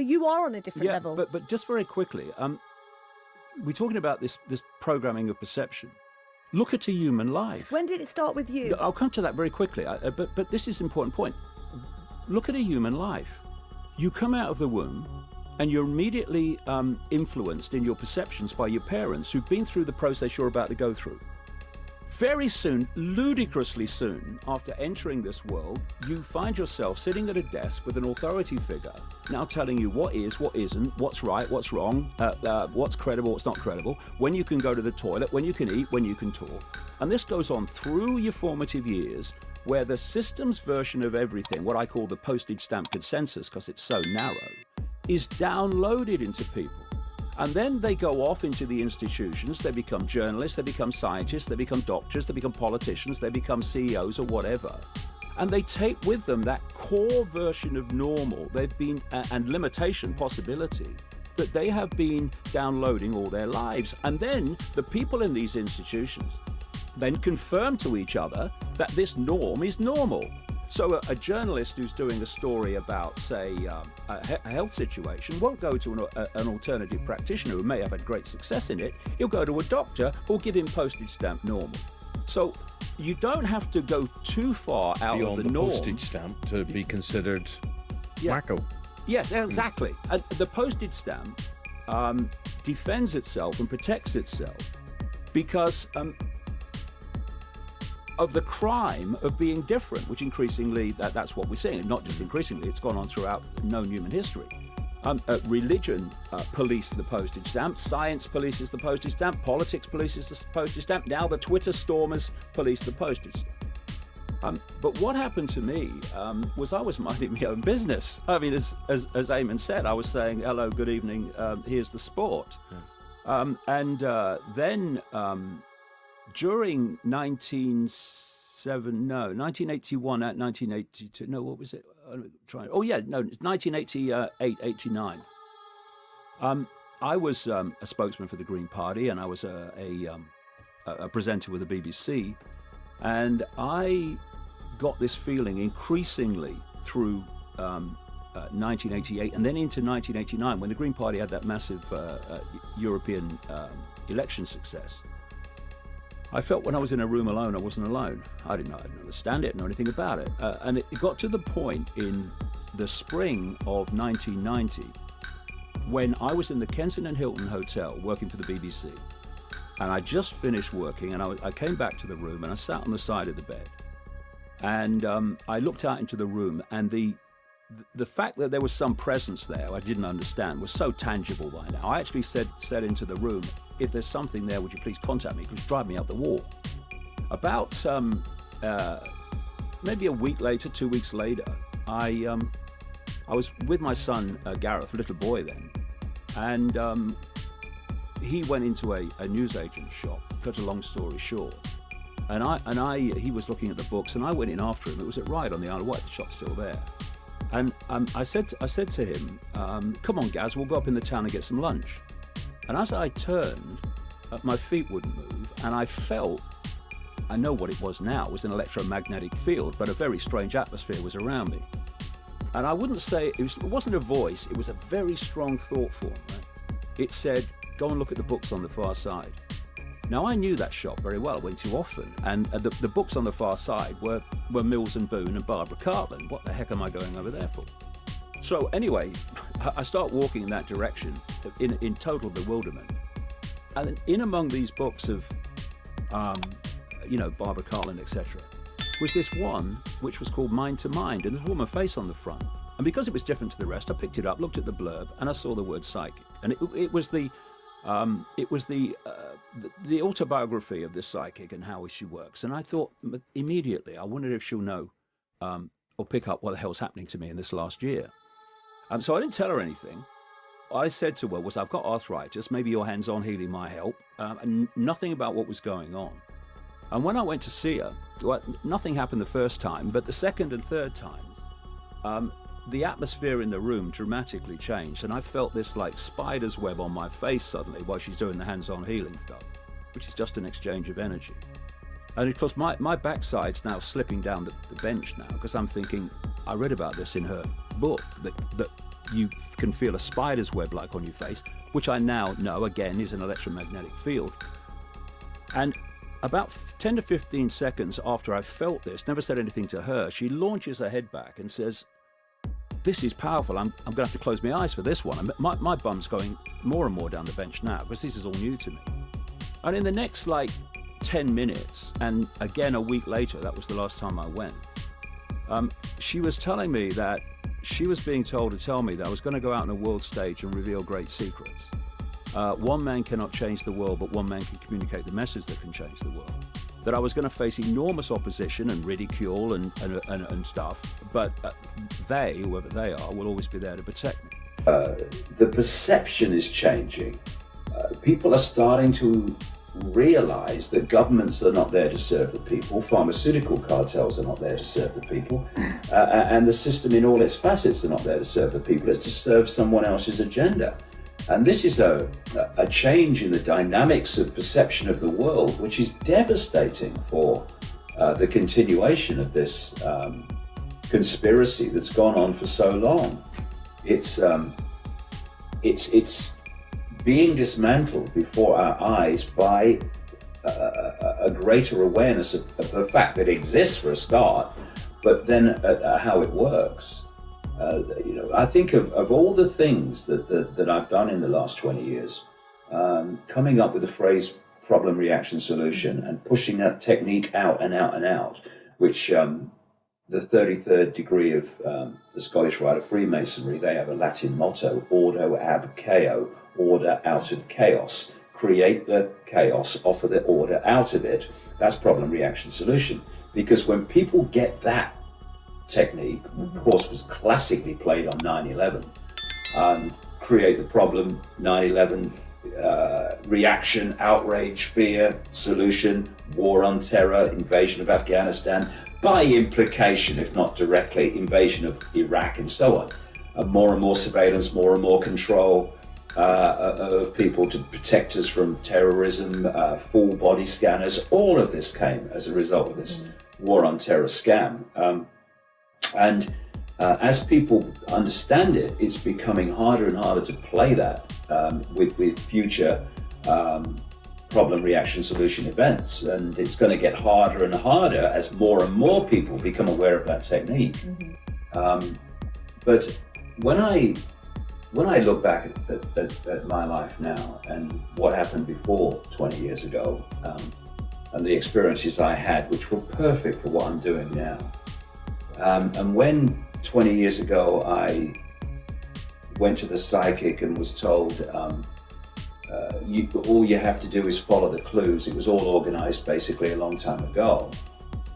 But you are on a different level. But just very quickly, we're talking about this programming of perception. Look at a human life. When did it start with you? I'll come to that very quickly, but this is an important point. Look at a human life. You come out of the womb and you're immediately influenced in your perceptions by your parents who've been through the process you're about to go through. Very soon, ludicrously soon, after entering this world, you find yourself sitting at a desk with an authority figure now telling you what is, what isn't, what's right, what's wrong, what's credible, what's not credible, when you can go to the toilet, when you can eat, when you can talk. And this goes on through your formative years, where the system's version of everything, what I call the postage stamp consensus, because it's so narrow, is downloaded into people. And then they go off into the institutions, they become journalists, they become scientists, they become doctors, they become politicians, they become CEOs or whatever. And they take with them that core version of normal they've been, and limitation, possibility, that they have been downloading all their lives. And then the people in these institutions then confirm to each other that this norm is normal. So a journalist who's doing a story about, say, a health situation won't go to an alternative practitioner who may have had great success in it. He'll go to a doctor who'll give him postage stamp normal. So you don't have to go too far out beyond of the norm. Postage stamp to be considered wacko. Yes, exactly. And the postage stamp defends itself and protects itself because of the crime of being different, which increasingly, that's what we're seeing. Not just increasingly, it's gone on throughout known human history. Religion policed the postage stamp, science polices the postage stamp, politics polices the postage stamp, now the Twitter stormers police the postage stamp. But what happened to me was I was minding my own business. I mean, as Eamon said, I was saying, hello, good evening, here's the sport. Yeah. Then during 1981 at 1982, no, what was it? Oh yeah, no, it's 1988, 89. I was a spokesman for the Green Party, and I was a presenter with the BBC, and I got this feeling increasingly through 1988 and then into 1989 when the Green Party had that massive European election success. I felt when I was in a room alone, I wasn't alone. I didn't understand it, know anything about it. And it got to the point in the spring of 1990 when I was in the Kensington Hilton Hotel working for the BBC. And I just finished working, and I came back to the room, and I sat on the side of the bed. And I looked out into the room, and the fact that there was some presence there I didn't understand was so tangible by now. I actually said into the room, if there's something there, would you please contact me? It was driving me up the wall. About maybe a week later, 2 weeks later, I was with my son, Gareth, a little boy then, and he went into a newsagent's shop, cut a long story short. And he was looking at the books, and I went in after him. It was at Ryde on the Isle of Wight, the shop's still there. And I said to him, come on, Gaz, we'll go up in the town and get some lunch. And as I turned, my feet wouldn't move, and I felt, I know what it was now, it was an electromagnetic field, but a very strange atmosphere was around me. And I wouldn't say, it wasn't a voice, it was a very strong thought form. Right? It said, go and look at the books on the far side. Now, I knew that shop very well, I went too often, and the books on the far side were Mills and Boon and Barbara Cartland. What the heck am I going over there for? So anyway, I start walking in that direction in total bewilderment. And in among these books of, Barbara Cartland, etc., was this one which was called Mind to Mind, and there's a woman face on the front. And because it was different to the rest, I picked it up, looked at the blurb, and I saw the word psychic. And it was the autobiography of this psychic and how she works. And I thought immediately, I wondered if she'll know or pick up what the hell's happening to me in this last year. So I didn't tell her anything. I said to her was, I've got arthritis, maybe your hands-on healing might help, and nothing about what was going on. And when I went to see her, well, nothing happened the first time, but the second and third times, the atmosphere in the room dramatically changed, and I felt this like spider's web on my face suddenly while she's doing the hands-on healing stuff, which is just an exchange of energy. And of course, my backside's now slipping down the bench now, because I'm thinking, I read about this in her book, that you can feel a spider's web like on your face, which I now know again is an electromagnetic field. And about 10 to 15 seconds after I felt this, never said anything to her, she launches her head back and says, "This is powerful. I'm going to have to close my eyes for this one. My bum's going more and more down the bench now because this is all new to me." And in the next 10 minutes, and again a week later, that was the last time I went, she was telling me that she was being told to tell me that I was going to go out on a world stage and reveal great secrets. One man cannot change the world, but one man can communicate the message that can change the world. That I was going to face enormous opposition and ridicule and stuff, but they, whoever they are, will always be there to protect me. The perception is changing. People are starting to realize that governments are not there to serve the people, pharmaceutical cartels are not there to serve the people, and the system in all its facets are not there to serve the people, it's to serve someone else's agenda. And this is a change in the dynamics of perception of the world, which is devastating for the continuation of this conspiracy that's gone on for so long. It's being dismantled before our eyes by a greater awareness of the fact that it exists for a start, but then how it works. I think of all the things that I've done in the last 20 years, coming up with the phrase problem, reaction, solution, and pushing that technique out and out and out, which the 33rd degree of the Scottish Rite of Freemasonry, they have a Latin motto, ordo ab chaos, order out of chaos. Create the chaos, offer the order out of it. That's problem, reaction, solution. Because when people get that technique, of course was classically played on 9/11, create the problem, 9/11, reaction, outrage, fear, solution, war on terror, invasion of Afghanistan, by implication, if not directly, invasion of Iraq and so on. More and more surveillance, more and more control of people to protect us from terrorism, full body scanners. All of this came as a result of this war on terror scam. And as people understand it, it's becoming harder and harder to play that with future problem, reaction, solution events. And it's going to get harder and harder as more and more people become aware of that technique. But when I look back at my life now and what happened before 20 years ago, and the experiences I had, which were perfect for what I'm doing now, and when 20 years ago I went to the psychic and was told, all you have to do is follow the clues, it was all organized basically a long time ago.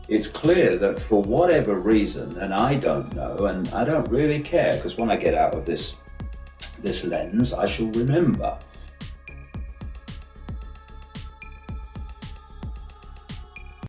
It's clear that for whatever reason, and I don't know, and I don't really care, because when I get out of this lens, I shall remember.